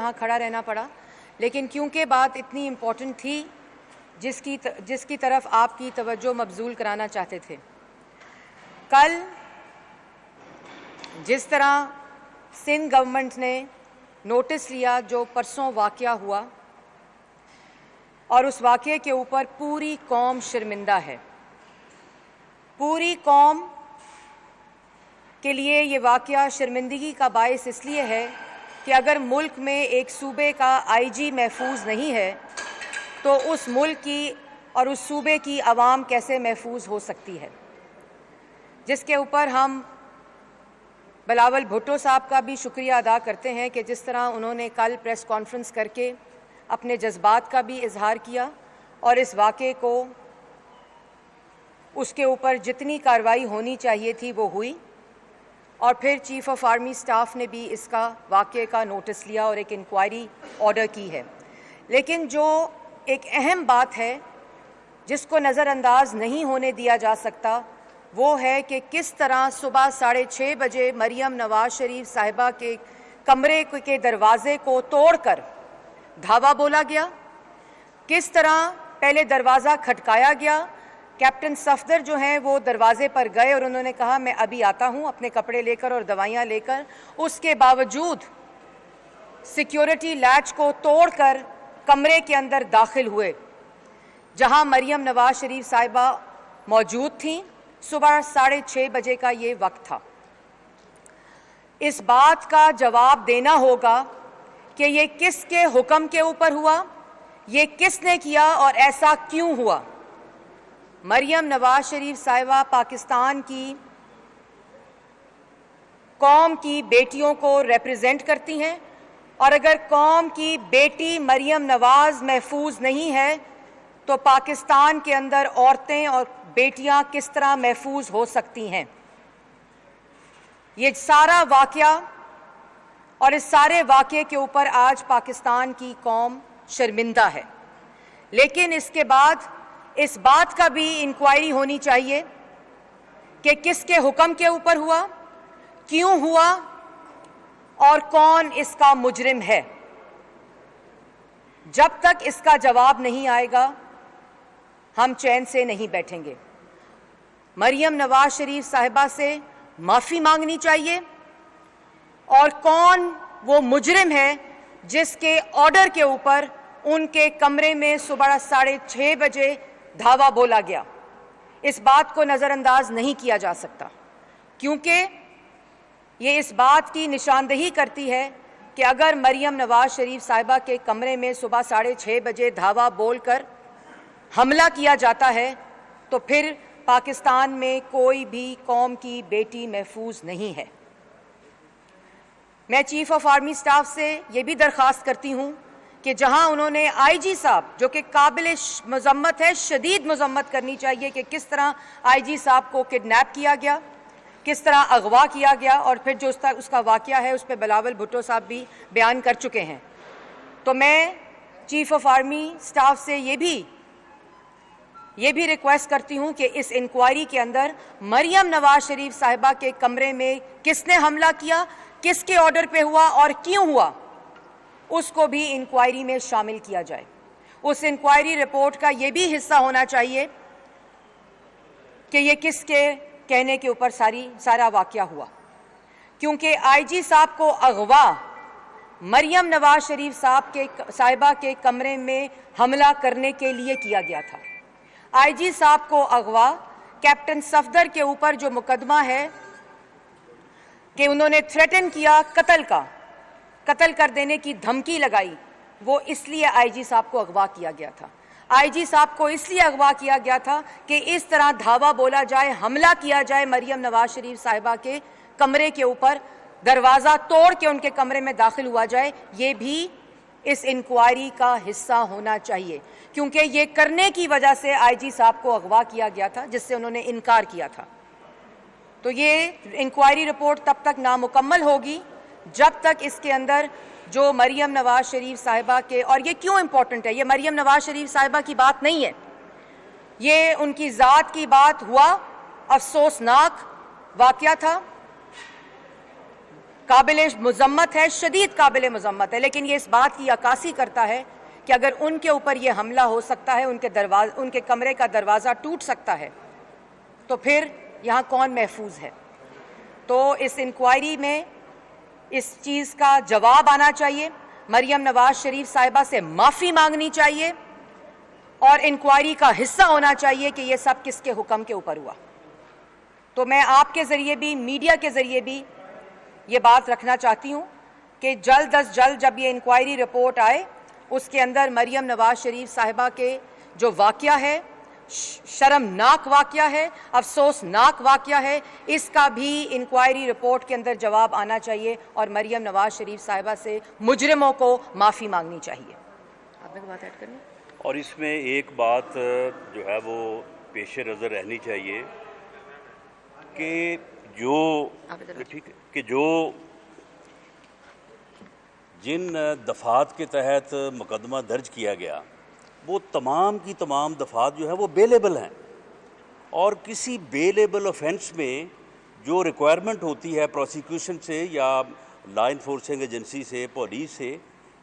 यहाँ खड़ा रहना पड़ा, लेकिन क्योंकि बात इतनी इम्पोर्टेंट थी जिसकी तरफ आपकी तवज्जो मबजूल कराना चाहते थे। कल जिस तरह सिंध गवर्नमेंट ने नोटिस लिया, जो परसों वाक़या हुआ, और उस वाक़ये के ऊपर पूरी कौम शर्मिंदा है। पूरी कौम के लिए ये वाक़या शर्मिंदगी का बायस इसलिए है कि अगर मुल्क में एक सूबे का आईजी महफूज नहीं है तो उस मुल्क की और उस सूबे की आवाम कैसे महफूज हो सकती है, जिसके ऊपर हम बिलावल भुट्टो साहब का भी शुक्रिया अदा करते हैं कि जिस तरह उन्होंने कल प्रेस कॉन्फ्रेंस करके अपने जज्बात का भी इजहार किया और इस वाक़े को, उसके ऊपर जितनी कार्रवाई होनी चाहिए थी वो हुई, और फिर चीफ ऑफ आर्मी स्टाफ ने भी इसका वाक़े का नोटिस लिया और एक इंक्वायरी ऑर्डर की है। लेकिन जो एक अहम बात है जिसको नज़रअंदाज नहीं होने दिया जा सकता वो है कि किस तरह सुबह 6:30 बजे मरियम नवाज शरीफ साहिबा के कमरे के दरवाज़े को तोड़कर धावा बोला गया, किस तरह पहले दरवाज़ा खटकाया गया। कैप्टन सफदर जो हैं वो दरवाजे पर गए और उन्होंने कहा मैं अभी आता हूं अपने कपड़े लेकर और दवाइयां लेकर। उसके बावजूद सिक्योरिटी लैच को तोड़कर कमरे के अंदर दाखिल हुए जहां मरियम नवाज शरीफ साहिबा मौजूद थीं। सुबह 6:30 बजे का ये वक्त था। इस बात का जवाब देना होगा कि ये किसके हुक्म के ऊपर हुआ, ये किसने किया और ऐसा क्यों हुआ। मरियम नवाज शरीफ साहिबा पाकिस्तान की कौम की बेटियों को रिप्रेजेंट करती हैं, और अगर कौम की बेटी मरियम नवाज महफूज नहीं है तो पाकिस्तान के अंदर औरतें और बेटियां किस तरह महफूज हो सकती हैं। ये सारा वाक़या और इस सारे वाक़ये के ऊपर आज पाकिस्तान की कौम शर्मिंदा है। लेकिन इसके बाद इस बात का भी इंक्वायरी होनी चाहिए कि किसके हुक्म के ऊपर हुआ, क्यों हुआ और कौन इसका मुजरिम है। जब तक इसका जवाब नहीं आएगा हम चैन से नहीं बैठेंगे। मरियम नवाज शरीफ साहिबा से माफ़ी मांगनी चाहिए, और कौन वो मुजरिम है जिसके ऑर्डर के ऊपर उनके कमरे में सुबह 6:30 बजे धावा बोला गया। इस बात को नज़रअंदाज नहीं किया जा सकता, क्योंकि ये इस बात की निशानदेही करती है कि अगर मरियम नवाज शरीफ साहिबा के कमरे में सुबह 6:30 बजे धावा बोलकर हमला किया जाता है तो फिर पाकिस्तान में कोई भी कौम की बेटी महफूज नहीं है। मैं चीफ ऑफ आर्मी स्टाफ से ये भी दरख्वास्त करती हूँ कि जहाँ उन्होंने आईजी साहब, जो कि काबिल मजम्मत है, शदीद मजम्मत करनी चाहिए कि किस तरह आईजी साहब को किडनैप किया गया, किस तरह अगवा किया गया, और फिर जो उसका वाक़या है उस पर बिलावल भुट्टो साहब भी बयान कर चुके हैं। तो मैं चीफ ऑफ आर्मी स्टाफ से ये भी रिक्वेस्ट करती हूँ कि इस इंक्वायरी के अंदर मरियम नवाज शरीफ साहिबा के कमरे में किसने हमला किया, किसके ऑर्डर पे हुआ और क्यों हुआ, उसको भी इंक्वायरी में शामिल किया जाए। उस इंक्वायरी रिपोर्ट का ये भी हिस्सा होना चाहिए कि ये किसके कहने के ऊपर सारा वाक़या हुआ, क्योंकि आईजी साहब को अगवा मरियम नवाज शरीफ साहिबा के कमरे में हमला करने के लिए किया गया था। आईजी साहब को अगवा कैप्टन सफदर के ऊपर जो मुकदमा है कि उन्होंने थ्रेटन किया कत्ल कर देने की धमकी लगाई, वो इसलिए आईजी साहब को अगवा किया गया था। आईजी साहब को इसलिए अगवा किया गया था कि इस तरह धावा बोला जाए, हमला किया जाए मरियम नवाज शरीफ साहिबा के कमरे के ऊपर, दरवाज़ा तोड़ के उनके कमरे में दाखिल हुआ जाए। ये भी इस इंक्वायरी का हिस्सा होना चाहिए, क्योंकि ये करने की वजह से आईजी साहब को अगवा किया गया था, जिससे उन्होंने इनकार किया था। तो ये इंक्वायरी रिपोर्ट तब तक नामुकम्मल होगी जब तक इसके अंदर जो मरियम नवाज शरीफ साहिबा के, और ये क्यों इम्पोर्टेंट है, ये मरियम नवाज शरीफ साहिबा की बात नहीं है, ये उनकी ज़ात की बात हुआ, अफसोसनाक वाक़या था। काबिल मजम्मत है, शदीद काबिल मजम्मत है, लेकिन ये इस बात की अक्कासी करता है कि अगर उनके ऊपर ये हमला हो सकता है, उनके कमरे का दरवाज़ा टूट सकता है, तो फिर यहाँ कौन महफूज है। तो इस इंक्वायरी में इस चीज़ का जवाब आना चाहिए, मरियम नवाज शरीफ साहिबा से माफ़ी मांगनी चाहिए और इंक्वायरी का हिस्सा होना चाहिए कि ये सब किसके हुक्म के ऊपर हुआ। तो मैं आपके ज़रिए भी, मीडिया के ज़रिए भी ये बात रखना चाहती हूँ कि जल्द अज जल्द जब ये इंक्वायरी रिपोर्ट आए, उसके अंदर मरियम नवाज शरीफ साहिबा के जो वाक़या है, शर्मनाक वाक़या है, अफसोसनाक वाक़या है, इसका भी इंक्वायरी रिपोर्ट के अंदर जवाब आना चाहिए और मरियम नवाज शरीफ साहिबा से मुजरिमों को माफ़ी मांगनी चाहिए। आपने को बात ऐड करनी। और इसमें एक बात जो है वो पेश नज़र रहनी चाहिए कि जो जिन दफ़ात के तहत मुकदमा दर्ज किया गया वो तमाम की तमाम दफ़ात जो है वो बेलेबल हैं, और किसी बेलेबल ऑफेंस में जो रिक्वायरमेंट होती है प्रोसिक्यूशन से या लॉ इन्फोर्सिंग एजेंसी से, पुलिस से,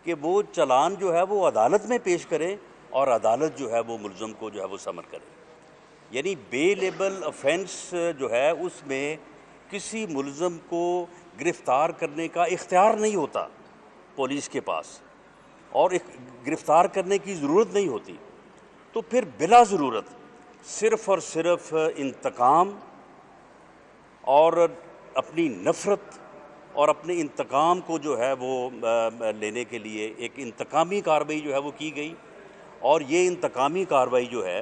कि वो चलान जो है वो अदालत में पेश करें और अदालत जो है वो मुलज़म को जो है वो समन करे। यानी बेलेबल ऑफेंस जो है उसमें किसी मुलज़म को गिरफ़्तार करने का इख्तियार नहीं होता पुलिस के पास, और गिरफ़्तार करने की ज़रूरत नहीं होती। तो फिर बिला ज़रूरत सिर्फ़ और सिर्फ इंतकाम और अपनी नफ़रत और अपने इंतकाम को जो है वो लेने के लिए एक इंतकामी कार्रवाई जो है वो की गई। और ये इंतकामी कार्रवाई जो है,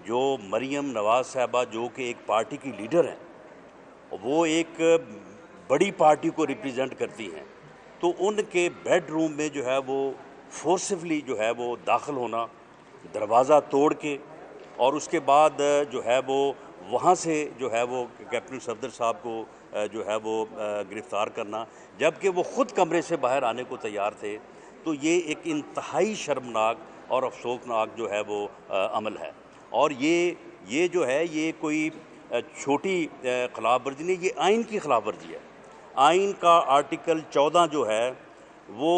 जो मरियम नवाज़ साहबा जो कि एक पार्टी की लीडर हैं, वो एक बड़ी पार्टी को रिप्रेजेंट करती हैं, तो उनके बेडरूम में जो है वो फोर्सिवली जो है वो दाखिल होना, दरवाज़ा तोड़ के, और उसके बाद जो है वो वहाँ से जो है वो कैप्टन सफदर साहब को जो है वो गिरफ़्तार करना, जबकि वो ख़ुद कमरे से बाहर आने को तैयार थे। तो ये एक इंतहाई शर्मनाक और अफसोसनाक जो है वो अमल है। और ये जो है ये कोई छोटी खिलाफ वर्जी नहीं, ये आइन की खिलाफ वर्जी है। आइन का आर्टिकल 14 जो है वो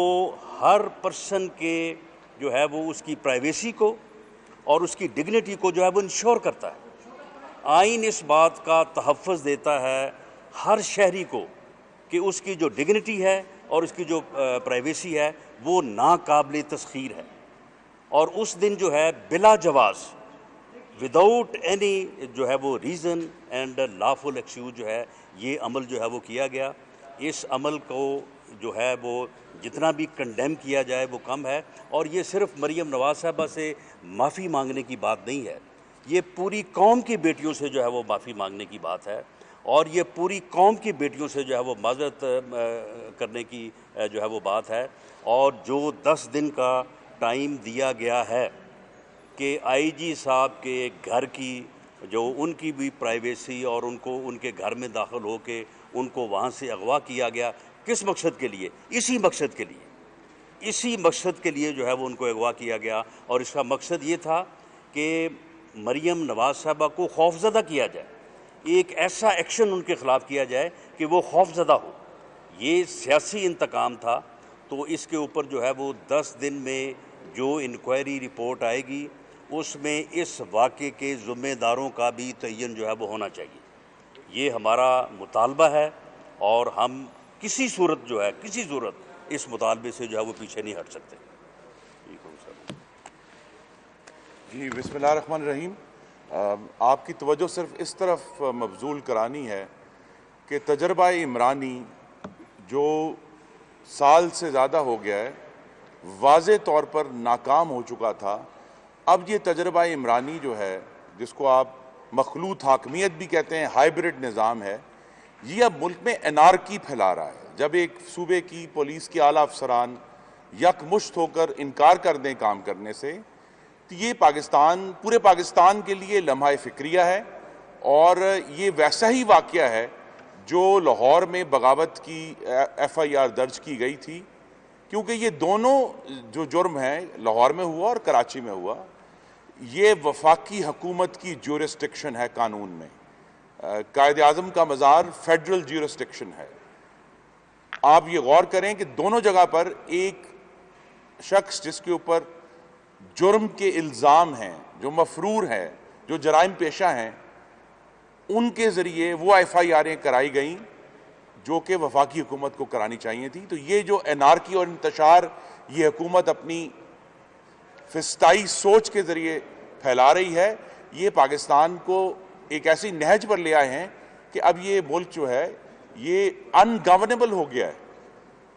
हर पर्सन के जो है वो उसकी प्राइवेसी को और उसकी डिग्निटी को जो है वो इंश्योर करता है। आइन इस बात का तहफ़्फ़ुज़ देता है हर शहरी को कि उसकी जो डिग्निटी है और उसकी जो प्राइवेसी है वो नाकाबिल तस्ख़ीर है। और उस दिन जो है बिला जवाज़, विदाउट एनी जो है वो रीज़न एंड लॉफुल एक्सक्यूज़ जो है ये अमल जो है वो किया गया। इस अमल को जो है वो जितना भी कंडेम किया जाए वो कम है। और ये सिर्फ मरियम नवाज़ साहबा से माफ़ी मांगने की बात नहीं है, ये पूरी कौम की बेटियों से जो है वो माफ़ी मांगने की बात है। और ये पूरी कौम की बेटियों से जो है वो माज़रत करने की जो है वो बात है। और जो 10 दिन का टाइम दिया गया है कि आईजी साहब के घर की जो उनकी भी प्राइवेसी और उनको उनके घर में दाखिल हो के उनको वहाँ से अगवा किया गया, किस मकसद के लिए? इसी मकसद के लिए जो है वो उनको अगवा किया गया। और इसका मकसद ये था कि मरियम नवाज़ साहबा को खौफज़दा किया जाए, एक ऐसा एक्शन उनके ख़िलाफ़ किया जाए कि वो खौफज़दा हो। ये सियासी इंतकाम था। तो इसके ऊपर जो है वो 10 दिन में जो इंक्वायरी रिपोर्ट आएगी उसमें इस वाक़े के ज़िम्मेदारों का भी तयन जो है वो होना चाहिए। ये हमारा मुतालबा है और हम किसी सूरत इस मुतालबे से जो है वो पीछे नहीं हट सकते। जी, बिस्मिल्लाहिर्रहमानिर्रहीम। आपकी तवज्जो सिर्फ इस तरफ मबजूल करानी है कि तजर्बा इमरानी जो साल से ज़्यादा हो गया है, वाज़े तौर पर नाकाम हो चुका था। अब ये तजर्बा इमरानी जो है, जिसको आप मखलूत हाकमियत भी कहते हैं, हाइब्रिड निज़ाम है, ये अब मुल्क में एनार्की फैला रहा है। जब एक सूबे की पुलिस के आला अफसरान यकमुश्त होकर इनकार कर दें काम करने से, तो ये पूरे पाकिस्तान के लिए लम्हा फ़िक्रिया है। और ये वैसा ही वाक़या है जो लाहौर में बगावत की FIR दर्ज की गई थी, क्योंकि ये दोनों जो जुर्म हैं लाहौर में हुआ और कराची में हुआ, ये वफाकी हुकूमत की ज्यूरिस्डिक्शन है कानून में। कायद आज़म का मज़ार फेडरल ज्यूरिस्डिक्शन है। आप ये गौर करें कि दोनों जगह पर एक शख्स जिसके ऊपर जुर्म के इल्ज़ाम हैं, जो मफरूर हैं, जो जराइम पेशा हैं, उनके ज़रिए वो FIR'ें कराई गई जो कि वफाकी हुकूमत को करानी चाहिए थी। तो ये जो एनार्की और इंतशार ये हुकूमत अपनी फिस्ताई सोच के ज़रिए फैला रही है, ये पाकिस्तान को एक ऐसी नहज पर ले आए हैं कि अब ये मुल्क जो है ये अनगवर्नेबल हो गया है।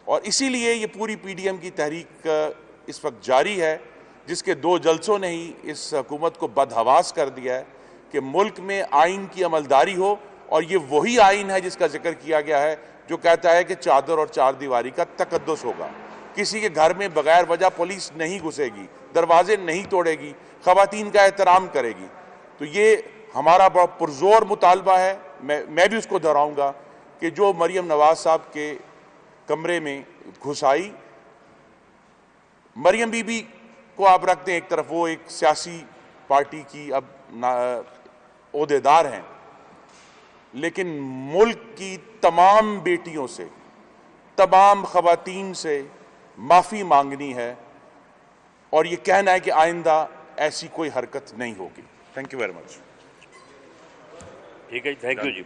और इसीलिए ये पूरी PDM की तहरीक इस वक्त जारी है, जिसके 2 जलसों ने ही इस हुकूमत को बदहवास कर दिया है कि मुल्क में आइन की अमलदारी हो। और ये वही आइन है जिसका जिक्र किया गया है जो कहता है कि चादर और चार दीवारी का तकद्दुस होगा। किसी के घर में बगैर वजह पुलिस नहीं घुसेगी, दरवाजे नहीं तोड़ेगी, खवातीन का एहतराम करेगी। तो ये हमारा बहुत पुरजोर मुतालबा है। मैं भी उसको दोहराऊंगा कि जो मरियम नवाज साहब के कमरे में घुसाई, मरियम बीबी को आप रखते हैं एक तरफ, वो एक सियासी पार्टी की अब ओहदेदार हैं, लेकिन मुल्क की तमाम बेटियों से, तमाम खवातीन से माफ़ी मांगनी है और ये कहना है कि आइंदा ऐसी कोई हरकत नहीं होगी। Thank you very much. ठीक है, थैंक यू जी।